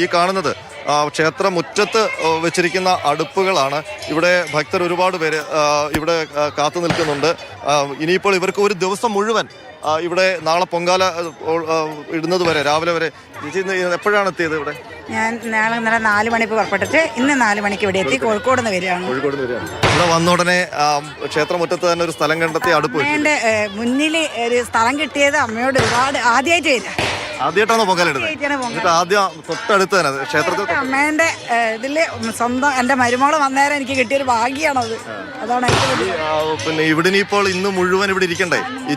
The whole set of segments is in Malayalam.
ഈ കാണുന്നത് ക്ഷേത്ര മുറ്റത്ത് വെച്ചിരിക്കുന്ന അടുപ്പുകളാണ്. ഇവിടെ ഭക്തർ ഒരുപാട് പേര് ഇവിടെ കാത്തു നിൽക്കുന്നുണ്ട്. ഇനിയിപ്പോൾ ഇവർക്ക് ഒരു ദിവസം മുഴുവൻ ഇവിടെ നാളെ പൊങ്കാല ഇടുന്നത് വരെ, രാവിലെ വരെ. എപ്പോഴാണ് എത്തിയത് ഇവിടെ? ഞാൻ ഇന്നലെ 4 മണിക്ക് പുറപ്പെട്ടിട്ട് ഇന്ന് 4 മണിക്ക് ഇവിടെ എത്തി. കോഴിക്കോട് നിന്ന് വരികയാണ്. ഇവിടെ വന്ന ഉടനെ ക്ഷേത്രമുറ്റത്ത് തന്നെ ഒരു സ്ഥലം കണ്ടെത്തി അടുപ്പ് അമ്മേന്റെ മുന്നിൽ ഒരു സ്ഥലം കിട്ടിയത് അമ്മയോട് ഒരുപാട് ആദ്യമായിട്ടാണോ പൊങ്കാല ഇടുന്നത്? ആദ്യം തൊട്ടടുത്ത് തന്നെ ക്ഷേത്രത്തിൽ അമ്മേന്റെ ഇതില് സ്വന്തം എന്റെ മരുമോള് വന്നേരം എനിക്ക് കിട്ടിയൊരു ഭാഗ്യാണത്. അതാണ് പിന്നെ ഇവിടെ ഇപ്പോൾ ഇന്ന് മുഴുവൻ ഇവിടെ ഇരിക്കണ്ടേ? ഈ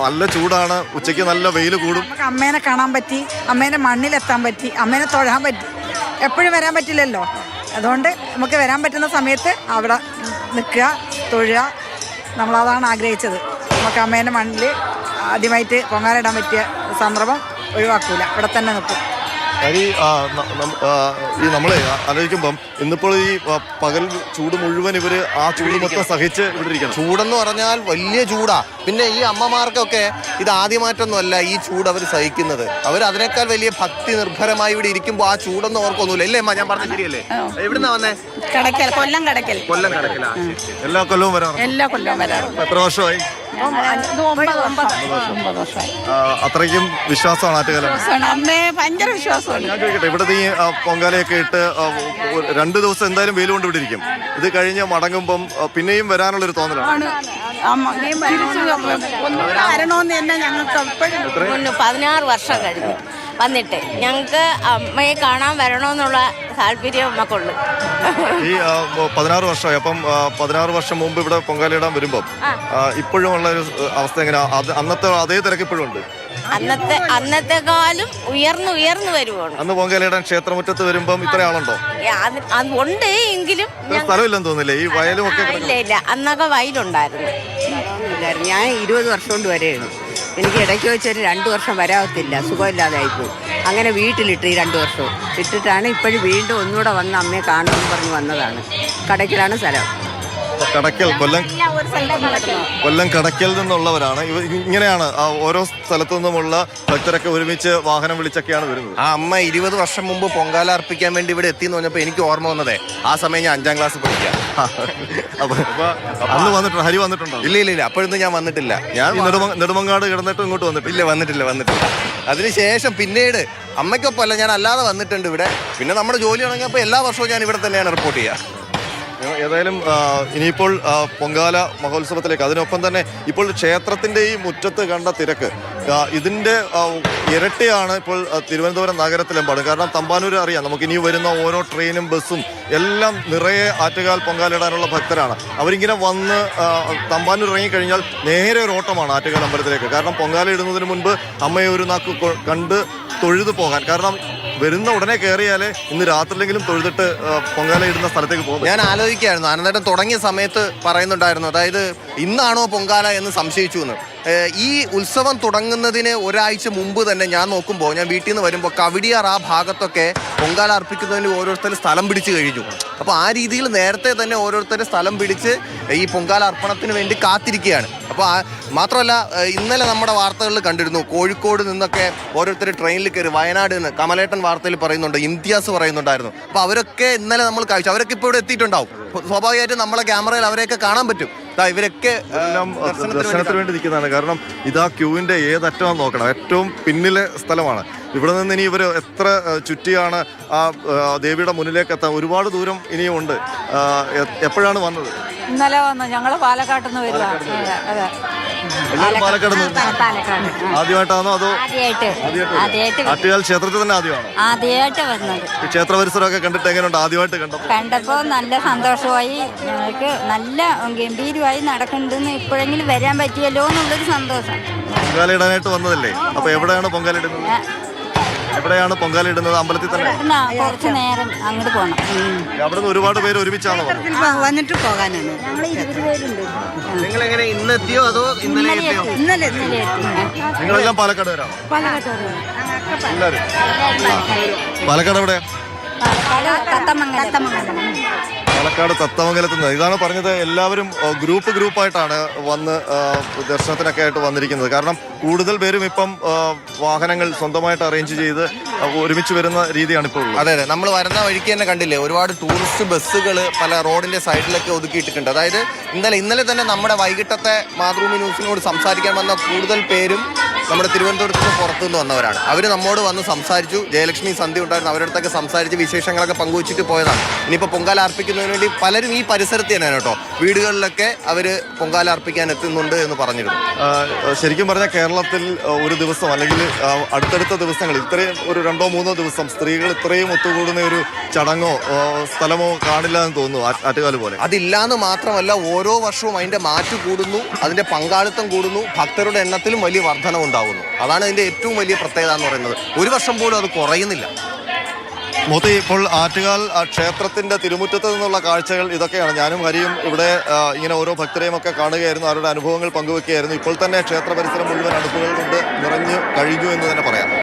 നല്ല ചൂടാണ്, ഉച്ചയ്ക്ക് നല്ല വെയിൽ കൂടും. നമുക്ക് അമ്മേനെ കാണാൻ പറ്റി, അമ്മേന്റെ മണ്ണിലെത്താൻ പറ്റി, അമ്മേനെ തൊഴാൻ പറ്റി. എപ്പോഴും വരാൻ പറ്റില്ലല്ലോ. അതുകൊണ്ട് നമുക്ക് വരാൻ പറ്റുന്ന സമയത്ത് അവിടെ നിൽക്കുക, തൊഴുക. നമ്മളതാണ് ആഗ്രഹിച്ചത്. നമുക്ക് അമ്മേന്റെ മണ്ണിൽ ആദ്യമായിട്ട് പൊങ്കാലിടാൻ പറ്റിയ സന്ദർഭം ഒഴിവാക്കൂല, ഇവിടെ തന്നെ നിൽക്കും. ഈ നമ്മളെ ആലോചിക്കുമ്പം ഇന്നിപ്പോൾ ഈ പകൽ ചൂട് മുഴുവൻ ഇവര് ആ ചൂട് മൊത്തം സഹിച്ച് ഇവിടെ ഇരിക്കണം. ചൂടെന്ന് പറഞ്ഞാൽ വലിയ ചൂടാ. പിന്നെ ഈ അമ്മമാർക്കൊക്കെ ഇത് ആദ്യമായിട്ടൊന്നുമല്ല ഈ ചൂട് അവർ സഹിക്കുന്നത്. അവർ അതിനേക്കാൾ വലിയ ഭക്തി നിർഭരമായി ഇവിടെ ഇരിക്കുമ്പോൾ ആ ചൂടൊന്നും ഓർക്കൊന്നുമില്ല. ഇല്ലേ അമ്മ, ഞാൻ പറഞ്ഞ ശരിയല്ലേ? എവിടുന്നാ വന്നേ? കൊല്ലം കടക്കൽ. എല്ലാ കൊല്ലവും വരാറ്? എല്ലാ കൊല്ലവും വരാറ്. എത്ര വർഷമായി? 9 വർഷമായി. അത്രയ്ക്കും വിശ്വാസമാണ് ആറ്റുകാലം. അമ്മേ ഭയങ്കര വിശ്വാസമാണ്. ഞാൻ ചോദിക്കട്ടെ, ഇവിടുത്തെ ഈ പൊങ്കാലയൊക്കെ ഇട്ട് 2 ദിവസം എന്തായാലും വെയിൽ കൊണ്ട് ഇവിടെ ഇരിക്കും. ഇത് കഴിഞ്ഞ് മടങ്ങുമ്പം പിന്നെയും വരാനുള്ളൊരു തോന്നലാണ്. 16 വർഷം കഴിഞ്ഞു വന്നിട്ട് ഞങ്ങൾക്ക് അമ്മയെ കാണാൻ വരണമെന്നുള്ള താല്പര്യം നമുക്കുള്ളു. ഈ 16 വർഷമായി. അപ്പം 16 വർഷം മുമ്പ് ഇവിടെ പൊങ്കാലയിടാൻ വരുമ്പം ഇപ്പോഴും ഉള്ള ഒരു അവസ്ഥ എങ്ങനെയാ? അന്നത്തെ അതേ തിരക്ക് ഇപ്പോഴും ഉണ്ട്? അന്നത്തെക്കാളും ഉയർന്നു വരുവാണ്. അന്ന് പൊങ്കാലയിടാൻ ക്ഷേത്രമുറ്റത്ത് വരുമ്പം ഇത്ര ആളുണ്ടോ? ഉണ്ട്, എങ്കിലും സ്ഥലമില്ലെന്ന് തോന്നില്ലേ? ഈ വയലും ഒക്കെ ഇല്ല. അന്നൊക്കെ വയലുണ്ടായിരുന്നു. ഞാൻ 20 വർഷം കൊണ്ട് വരെയാണ്. എനിക്ക് ഇടയ്ക്ക് വെച്ചൊരു 2 വർഷം വരാത്തില്ല, സുഖമില്ലാതായിപ്പോയി. അങ്ങനെ വീട്ടിലിട്ട് ഈ 2 വർഷവും ഇട്ടിട്ടാണ് ഇപ്പോഴും വീണ്ടും ഒന്നുകൂടെ വന്ന് അമ്മയെ കാണുമെന്ന് പറഞ്ഞ് വന്നതാണ്. കടയ്ക്കലാണ് സ്ഥലം. കടയ്ക്കൽ, കൊല്ലം കടയ്ക്കൽ നിന്നുള്ളവരാണ്. ഇങ്ങനെയാണ് ഓരോ സ്ഥലത്തു നിന്നുമുള്ള ഭക്തരൊക്കെ ഒരുമിച്ച് വാഹനം വിളിച്ചൊക്കെയാണ് വരുന്നത്. ആ അമ്മ 20 വർഷം മുമ്പ് പൊങ്കാല അർപ്പിക്കാൻ വേണ്ടി ഇവിടെ എത്തിയെന്ന് പറഞ്ഞപ്പോൾ എനിക്ക് ഓർമ്മ വന്നതേ ആ സമയം ഞാൻ 5ാം ക്ലാസ് പഠിക്കാം. അന്ന് വന്നിട്ടുണ്ടോ? ഹരി വന്നിട്ടുണ്ടോ? ഇല്ല, അപ്പോഴൊന്നും ഞാൻ വന്നിട്ടില്ല. ഞാൻ നെടുമങ്ങാട് കിടന്നിട്ട് ഇങ്ങോട്ട് വന്നിട്ടില്ല. അതിനുശേഷം പിന്നീട് അമ്മയ്ക്കൊപ്പമല്ല, ഞാൻ അല്ലാതെ വന്നിട്ടുണ്ട് ഇവിടെ. പിന്നെ നമ്മുടെ ജോലി തുടങ്ങിയപ്പോൾ എല്ലാ വർഷവും ഞാൻ ഇവിടെ തന്നെയാണ് റിപ്പോർട്ട് ചെയ്യുക. ഏതായാലും ഇനിയിപ്പോൾ പൊങ്കാല മഹോത്സവത്തിലേക്ക്, അതിനൊപ്പം തന്നെ ഇപ്പോൾ ക്ഷേത്രത്തിൻ്റെ ഈ മുറ്റത്ത് കണ്ട തിരക്ക് ഇതിൻ്റെ ഇരട്ടിയാണ് ഇപ്പോൾ തിരുവനന്തപുരം നഗരത്തിലെമ്പാടും. കാരണം തമ്പാനൂർ അറിയാം, നമുക്ക് ഇനി വരുന്ന ഓരോ ട്രെയിനും ബസ്സും എല്ലാം നിറയെ ആറ്റുകാൽ പൊങ്കാലിടാനുള്ള ഭക്തരാണ്. അവരിങ്ങനെ വന്ന് തമ്പാനൂർ ഇറങ്ങിക്കഴിഞ്ഞാൽ നേരെ ഒരു ഓട്ടമാണ് ആറ്റുകാൽ അമ്പലത്തിലേക്ക്. കാരണം പൊങ്കാല ഇടുന്നതിന് മുൻപ് അമ്മയെ ഒരു നാക്ക് കണ്ട് തൊഴുതു പോകാൻ. കാരണം വരുന്ന ഉടനെ കയറിയാലേ ഇന്ന് രാത്രിയിലെങ്കിലും തൊഴുതിട്ട് പൊങ്കാല ഇടുന്ന സ്ഥലത്തേക്ക് പോകും. ഞാൻ ആലോചിക്കായിരുന്നു, അനന്തരം തുടങ്ങിയ സമയത്ത് പറയുന്നുണ്ടായിരുന്നു, അതായത് ഇന്നാണോ പൊങ്കാല എന്ന് സംശയിച്ചു എന്ന്. ഈ ഉത്സവം തുടങ്ങുന്നതിന് ഒരാഴ്ച മുമ്പ് തന്നെ ഞാൻ നോക്കുമ്പോൾ, ഞാൻ വീട്ടിൽ നിന്ന് വരുമ്പോൾ കവടിയാർ ആ ഭാഗത്തൊക്കെ പൊങ്കാല അർപ്പിക്കുന്നതിന് ഓരോരുത്തർ സ്ഥലം പിടിച്ചു കഴിഞ്ഞു. അപ്പോൾ ആ രീതിയിൽ നേരത്തെ തന്നെ ഓരോരുത്തർ സ്ഥലം പിടിച്ച് ഈ പൊങ്കാല അർപ്പണത്തിന് വേണ്ടി കാത്തിരിക്കുകയാണ്. അപ്പോൾ മാത്രമല്ല, ഇന്നലെ നമ്മുടെ വാർത്തകളിൽ കണ്ടിരുന്നു, കോഴിക്കോട് നിന്നൊക്കെ ഓരോരുത്തർ ട്രെയിനിൽ കയറി വയനാട് നിന്ന് കമലേട്ടൻ വാർത്തയിൽ പറയുന്നുണ്ട്, ഇംതിയാസ് പറയുന്നുണ്ടായിരുന്നു. അപ്പോൾ അവരൊക്കെ ഇന്നലെ നമ്മൾ കഴിച്ചു. അവരൊക്കെ ഇപ്പോൾ ഇവിടെ എത്തിയിട്ടുണ്ടാവും. സ്വാഭാവികമായിട്ടും നമ്മളെ ക്യാമറയിൽ അവരെയൊക്കെ കാണാൻ പറ്റും. ഇവരൊക്കെ എല്ലാം ദർശനത്തിന് വേണ്ടി നിൽക്കുന്നതാണ്. കാരണം ഇതാ ക്യൂവിൻ്റെ ഏതറ്റമാണെന്ന് നോക്കണം. ഏറ്റവും പിന്നിലെ സ്ഥലമാണ്. ഇവിടെ നിന്ന് ഇനി ഇവർ എത്ര ചുറ്റിയാണ് ആ ദേവിയുടെ മുന്നിലേക്ക് എത്താൻ? ഒരുപാട് ദൂരം ഇനിയും ഉണ്ട്. എപ്പോഴാണ് വന്നത്? ഇന്നലെ വന്നു. ഞങ്ങള് പാലക്കാട്ട് നിന്ന് വരിക. പാലക്കാട് ആദ്യമായിട്ടാണോ അതോ ആറ്റുകാൽ ക്ഷേത്രത്തിൽ തന്നെ ആദ്യമായിട്ട് വന്നത്? ഈ ക്ഷേത്ര പരിസരമൊക്കെ കണ്ടിട്ട് എങ്ങനെയുണ്ട്? ആദ്യമായിട്ട് കണ്ടപ്പോൾ നല്ല സന്തോഷമായി. ഞങ്ങൾക്ക് നല്ല ഗംഭീരമായി നടക്കുന്നുണ്ടെന്ന് ഇപ്പോഴെങ്കിലും വരാൻ പറ്റിയല്ലോ എന്നുള്ളൊരു സന്തോഷം. പൊങ്കാല ഇടാനായിട്ട് വന്നതല്ലേ? അപ്പൊ എവിടെയാണ് പൊങ്കാല ഇടുന്നത്? അമ്പലത്തിൽ തന്നെ? കുറച്ച് നേരം അങ്ങോട്ട് പോകണം. അവിടെ നിന്ന് ഒരുപാട് പേര് ഒരുമിച്ചാണോ വന്നിട്ട് പോകാനാണ്? ഞങ്ങൾ 20 പേരുണ്ട്. നിങ്ങൾ എങ്ങനെ ഇന്നെത്തിയോ അതോ ഇന്നലെ എത്തിയോ? ഇന്നലെ. നിങ്ങളെല്ലാം പാലക്കാടുകാരാണോ? എല്ലാവരും പാലക്കാട് എവിടെയാ? കത്തമംഗലം. പാലക്കാട് തത്തമംഗലത്ത് നിന്ന് ഇതാണ് പറഞ്ഞത്. എല്ലാവരും ഗ്രൂപ്പായിട്ടാണ് വന്ന് ദർശനത്തിനൊക്കെ ആയിട്ട് വന്നിരിക്കുന്നത്. കാരണം കൂടുതൽ പേരും ഇപ്പം വാഹനങ്ങൾ സ്വന്തമായിട്ട് അറേഞ്ച് ചെയ്ത് ഒരുമിച്ച് വരുന്ന രീതിയാണ് ഇപ്പോൾ ഉള്ളത്. അതെ അതെ, നമ്മൾ വരുന്ന വഴിക്ക് തന്നെ കണ്ടില്ലേ, ഒരുപാട് ടൂറിസ്റ്റ് ബസ്സുകൾ പല റോഡിന്റെ സൈഡിലൊക്കെ ഒതുക്കിയിട്ടിട്ടുണ്ട്. അതായത് ഇന്നലെ തന്നെ നമ്മുടെ വൈകിട്ടത്തെ മാതൃഭൂമി ന്യൂസിനോട് സംസാരിക്കാൻ വന്ന കൂടുതൽ പേരും നമ്മുടെ തിരുവനന്തപുരത്ത് നിന്ന് പുറത്തുനിന്ന് വന്നവരാണ്. അവർ നമ്മോട് വന്ന് സംസാരിച്ചു. ജയലക്ഷ്മി സന്ധ്യ ഉണ്ടായിരുന്നു, അവരുടെ അടുത്തൊക്കെ സംസാരിച്ച് വിശേഷങ്ങളൊക്കെ പങ്കുവച്ചിട്ട് പോയതാണ്. ഇനിയിപ്പോൾ പൊങ്കാല അർപ്പിക്കുന്നതിന് വേണ്ടി പലരും ഈ പരിസരത്ത് തന്നെയാണ് കേട്ടോ, വീടുകളിലൊക്കെ അവർ പൊങ്കാല അർപ്പിക്കാൻ എത്തുന്നുണ്ട് എന്ന് പറഞ്ഞിരുന്നു. ശരിക്കും പറഞ്ഞാൽ കേരളത്തിൽ ഒരു ദിവസം അല്ലെങ്കിൽ അടുത്തടുത്ത ദിവസങ്ങൾ ഇത്രയും ഒരു 2-3 ദിവസം സ്ത്രീകൾ ഇത്രയും ഒത്തുകൂടുന്ന ഒരു ചടങ്ങോ സ്ഥലമോ കാണില്ല എന്ന് തോന്നുന്നു ആറ്റുകാല് പോലെ. അതില്ലാന്ന് മാത്രമല്ല, ഓരോ വർഷവും അതിന്റെ മാറ്റ് കൂടുന്നു, അതിന്റെ പങ്കാളിത്തം കൂടുന്നു, ഭക്തരുടെ എണ്ണത്തിലും വലിയ വർധനവുണ്ടാകുന്നു. അതാണ് ഇതിന്റെ ഏറ്റവും വലിയ പ്രത്യേകത എന്ന് പറയുന്നത്. ഒരു വർഷം പോലും അത് കുറയുന്നില്ല. മോത്തി, ഇപ്പോൾ ആറ്റുകാൽ ക്ഷേത്രത്തിന്റെ തിരുമുറ്റത്ത് നിന്നുള്ള കാഴ്ചകൾ ഇതൊക്കെയാണ്. ഞാനും ഹരിയും ഇവിടെ ഇങ്ങനെ ഓരോ ഭക്തരെയും ഒക്കെ കാണുകയായിരുന്നു, അവരുടെ അനുഭവങ്ങൾ പങ്കുവെക്കുകയായിരുന്നു. ഇപ്പോൾ തന്നെ ക്ഷേത്ര പരിസരം മുഴുവൻ അടുപ്പുകൾ കൊണ്ട് നിറഞ്ഞു കഴിഞ്ഞു എന്ന് തന്നെ പറയാം.